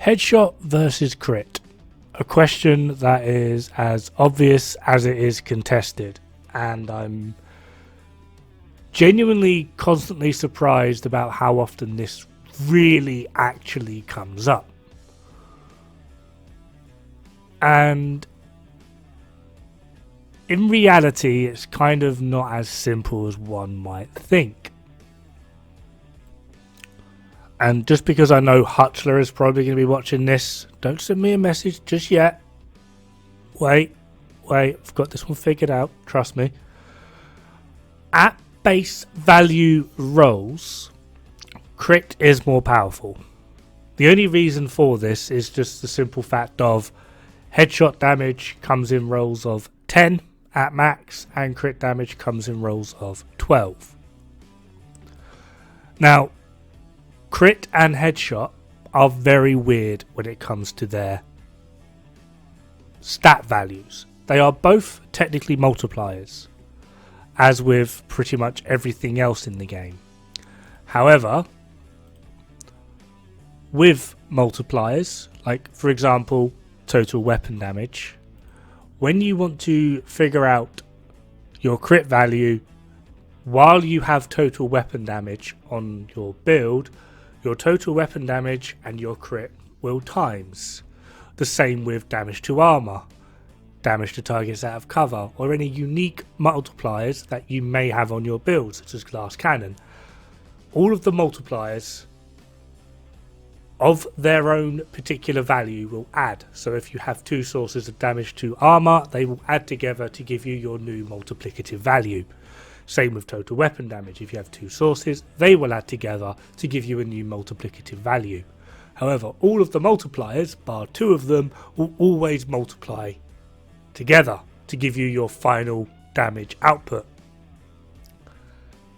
Headshot versus crit. A question that is as obvious as it is contested, and I'm genuinely constantly surprised about how often this really actually comes up. And in reality, it's kind of not as simple as one might think. And just because I know Hutchler is probably going to be watching this, don't send me a message just yet. Wait, I've got this one figured out, trust me. At base value rolls, crit is more powerful. The only reason for this is just the simple fact of headshot damage comes in rolls of 10 at max, and crit damage comes in rolls of 12. Now, crit and headshot are very weird when it comes to their stat values. They are both technically multipliers, as with pretty much everything else in the game. However, with multipliers, like for example total weapon damage, when you want to figure out your crit value while you have total weapon damage on your build, your total weapon damage and your crit will times. The same with damage to armor, damage to targets out of cover, or any unique multipliers that you may have on your build, such as glass cannon. All of the multipliers of their own particular value will add. So if you have two sources of damage to armor, they will add together to give you your new multiplicative value. Same with total weapon damage. If you have two sources, they will add together to give you a new multiplicative value. However, all of the multipliers, bar two of them, will always multiply together to give you your final damage output.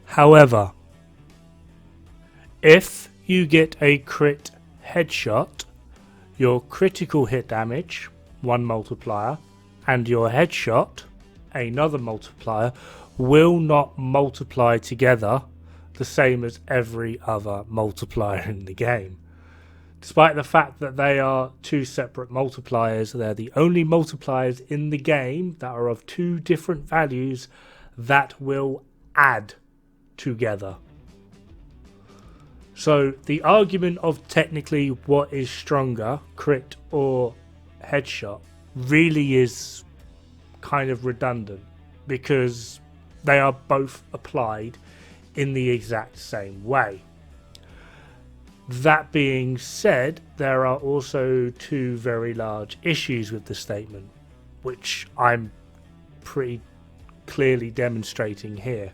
However, if you get a crit headshot, your critical hit damage, one multiplier, and your headshot, another multiplier, will not multiply together the same as every other multiplier in the game. Despite the fact that they are two separate multipliers, they're the only multipliers in the game that are of two different values that will add together. So the argument of technically what is stronger, crit or headshot, really is kind of redundant because they are both applied in the exact same way. That being said, there are also two very large issues with the statement, which I'm pretty clearly demonstrating here.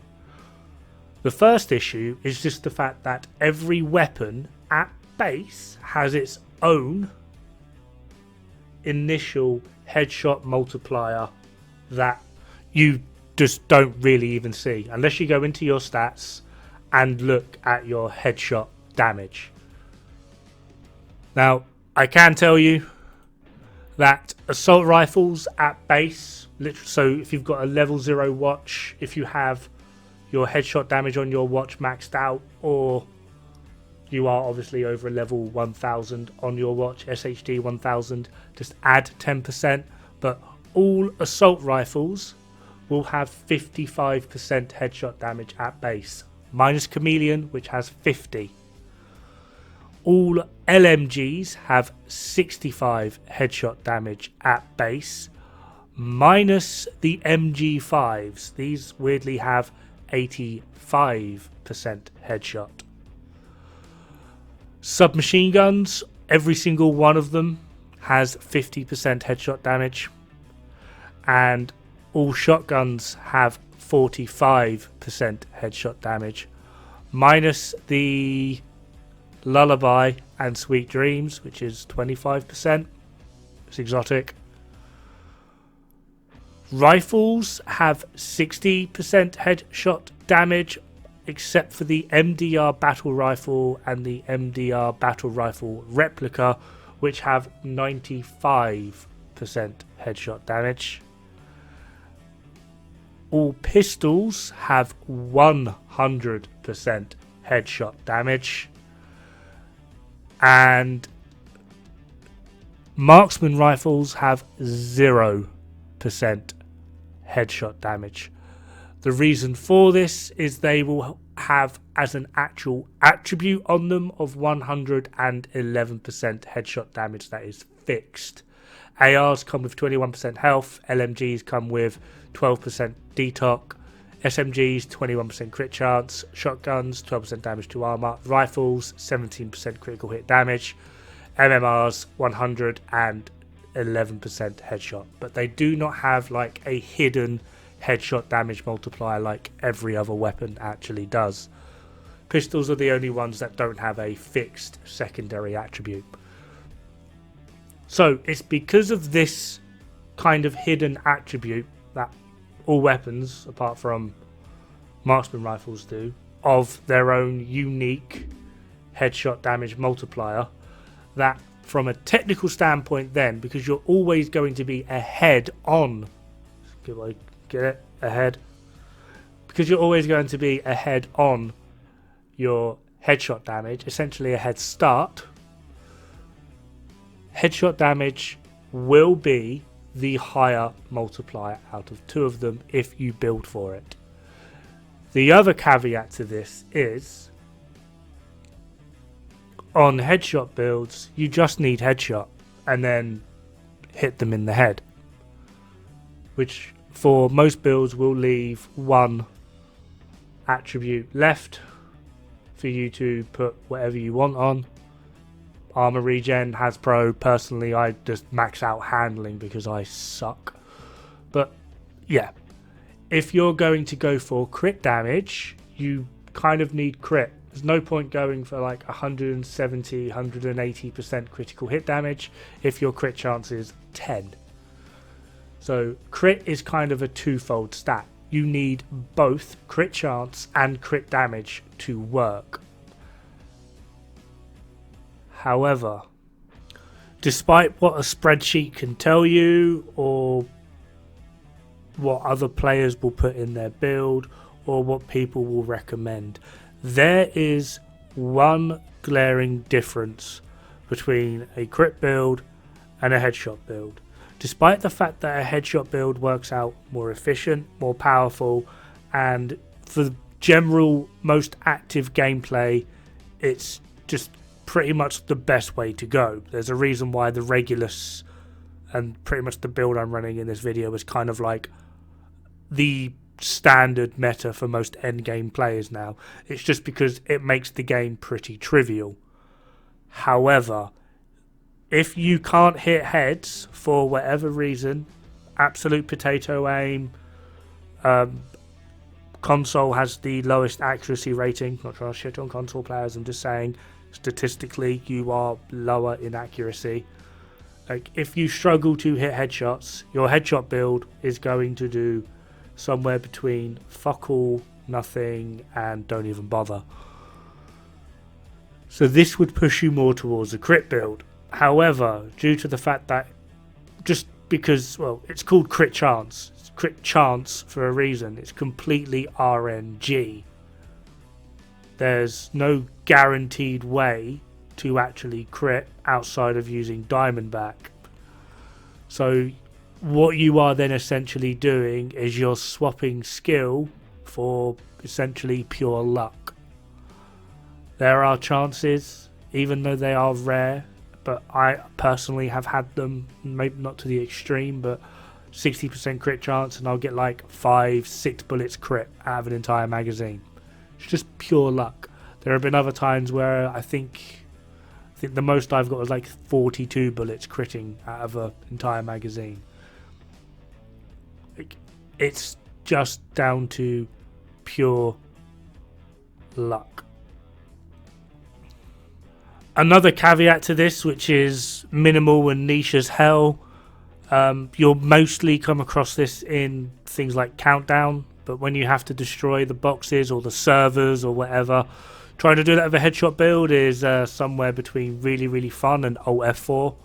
The first issue is just the fact that every weapon at base has its own initial headshot multiplier that you just don't really even see unless you go into your stats and look at your headshot damage. Now, I can tell you that assault rifles at base, so if you've got a level 0 watch, if you have your headshot damage on your watch maxed out, or you are obviously over a level 1000 on your watch, SHD 1000, just add 10%, but all assault rifles will have 55% headshot damage at base, minus Chameleon, which has 50. All LMGs have 65 headshot damage at base, minus the MG5s. These weirdly have 85% headshot. Submachine guns, every single one of them has 50% headshot damage, and all shotguns have 45% headshot damage, minus the Lullaby and Sweet Dreams, which is 25%. It's exotic. Rifles have 60% headshot damage, except for the MDR Battle Rifle and the MDR Battle Rifle Replica, which have 95% headshot damage. All pistols have 100% headshot damage. And Marksman rifles have 0% headshot damage. The reason for this is they will have as an actual attribute on them of 111% headshot damage that is fixed. ARs come with 21% health, LMGs come with 12% detox, SMGs 21% crit chance, shotguns 12% damage to armor, rifles 17% critical hit damage, MMRs 111% headshot, but they do not have like a hidden headshot damage multiplier like every other weapon actually does. Pistols are the only ones that don't have a fixed secondary attribute. So it's because of this kind of hidden attribute that all weapons, apart from marksman rifles, do, of their own unique headshot damage multiplier, that from a technical standpoint then, because you're always going to be ahead on, get it? Ahead. Because you're always going to be ahead on your headshot damage, essentially a head start, headshot damage will be the higher multiplier out of two of them if you build for it. The other caveat to this is, on headshot builds, you just need headshot and then hit them in the head, which for most builds will leave one attribute left for you to put whatever you want on. Armor regen, Hasbro, personally I just max out handling because I suck. But yeah, if you're going to go for crit damage, you kind of need crit. There's no point going for like 170, 180% critical hit damage if your crit chance is 10. So crit is kind of a twofold stat. You need both crit chance and crit damage to work. However, despite what a spreadsheet can tell you, or what other players will put in their build, or what people will recommend, there is one glaring difference between a crit build and a headshot build. Despite the fact that a headshot build works out more efficient, more powerful, and for general most active gameplay, it's just pretty much the best way to go. There's a reason why the Regulus and pretty much the build I'm running in this video is kind of like the standard meta for most endgame players now. It's just because it makes the game pretty trivial. However, if you can't hit heads for whatever reason, absolute potato aim, console has the lowest accuracy rating. Not trying to shit on console players, I'm just saying statistically you are lower in accuracy. Like, if you struggle to hit headshots, your headshot build is going to do somewhere between fuck all, nothing, and don't even bother. So this would push you more towards a crit build. However, due to the fact that, just because, well, it's called crit chance. It's crit chance for a reason. It's completely RNG. There's no guaranteed way to actually crit outside of using Diamondback. So what you are then essentially doing is you're swapping skill for essentially pure luck. There are chances, even though they are rare, but I personally have had them, maybe not to the extreme, but 60% crit chance and I'll get like 5-6 bullets crit out of an entire magazine. It's just pure luck. There have been other times where I think the most I've got was like 42 bullets critting out of an entire magazine. It's just down to pure luck. Another caveat to this, which is minimal and niche as hell, you'll mostly come across this in things like Countdown, but when you have to destroy the boxes or the servers or whatever, trying to do that with a headshot build is somewhere between really, really fun and Alt F4.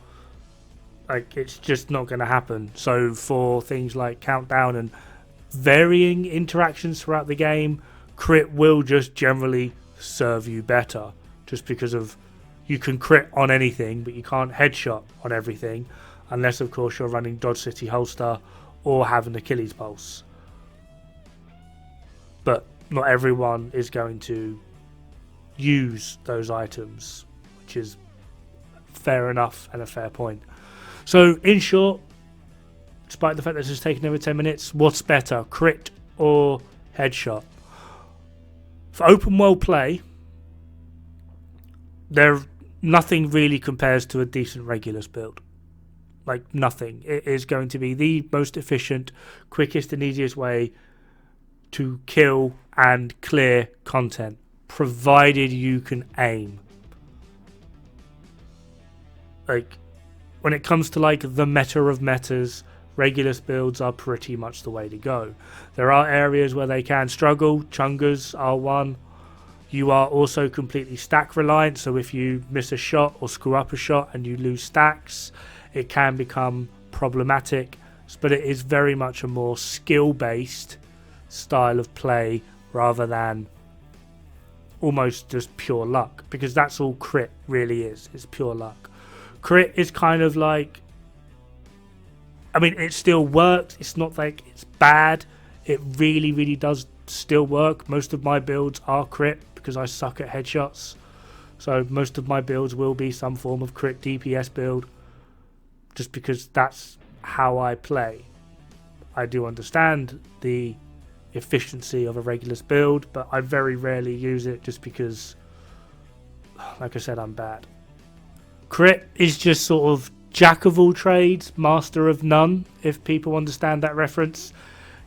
Like, it's just not going to happen. So for things like Countdown and varying interactions throughout the game, crit will just generally serve you better, just because of you can crit on anything, but you can't headshot on everything, unless of course you're running Dodge City Holster or have an Achilles Pulse. But not everyone is going to use those items, which is fair enough and a fair point. So in short, despite the fact that this has taken over 10 minutes, what's better, crit or headshot? For open world play, nothing really compares to a decent Regulus build. Like nothing. It is going to be the most efficient, quickest and easiest way to kill and clear content, provided you can aim. Like, when it comes to like the meta of metas, Regulus builds are pretty much the way to go. There are areas where they can struggle. Chungas are one. You are also completely stack reliant, so if you miss a shot or screw up a shot and you lose stacks, it can become problematic. But it is very much a more skill based style of play rather than almost just pure luck, because that's all crit really is. It's pure luck. Crit is kind of like, I mean, it still works. It's not like it's bad. It really, really does still work. Most of my builds are crit because I suck at headshots. So most of my builds will be some form of crit DPS build, just because that's how I play. I do understand the efficiency of a Regulus build, but I very rarely use it just because, like I said, I'm bad. Crit is just sort of jack of all trades, master of none, if people understand that reference.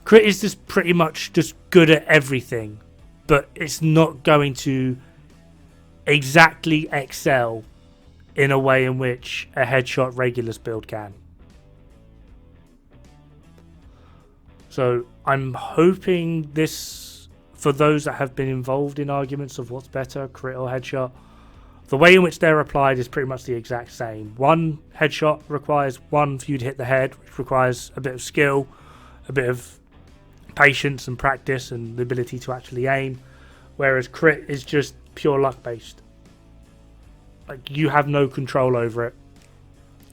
Crit is just pretty much just good at everything, but it's not going to exactly excel in a way in which a headshot Regulus build can. So I'm hoping this, for those that have been involved in arguments of what's better, crit or headshot, the way in which they're applied is pretty much the exact same. One headshot requires one for you to hit the head, which requires a bit of skill, a bit of patience and practice and the ability to actually aim, whereas crit is just pure luck based. Like, you have no control over it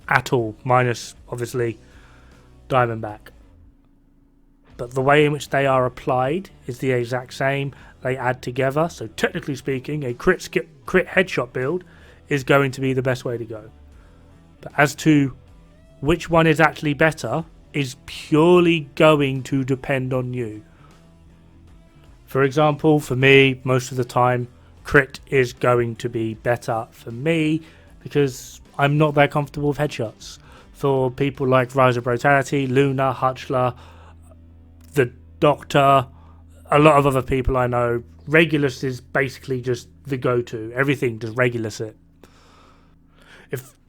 at all, minus obviously Diamondback. But the way in which they are applied is the exact same. They add together, so technically speaking, a crit headshot build is going to be the best way to go. But as to which one is actually better is purely going to depend on you. For example, for me, most of the time, crit is going to be better for me because I'm not that comfortable with headshots. For people like Rise of Brutality, Luna, Hutchler, the Doctor, a lot of other people I know, Regulus is basically just the go-to. Everything just Regulus it.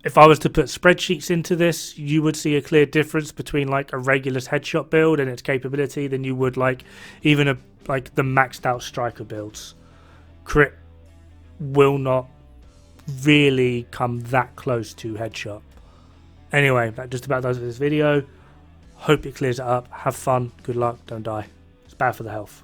If I was to put spreadsheets into this, you would see a clear difference between like a Regulus headshot build and its capability than you would like even like the maxed out striker builds. Crit will not really come that close to headshot. Anyway, that just about does it for this video. Hope it clears it up. Have fun. Good luck. Don't die. It's bad for the health.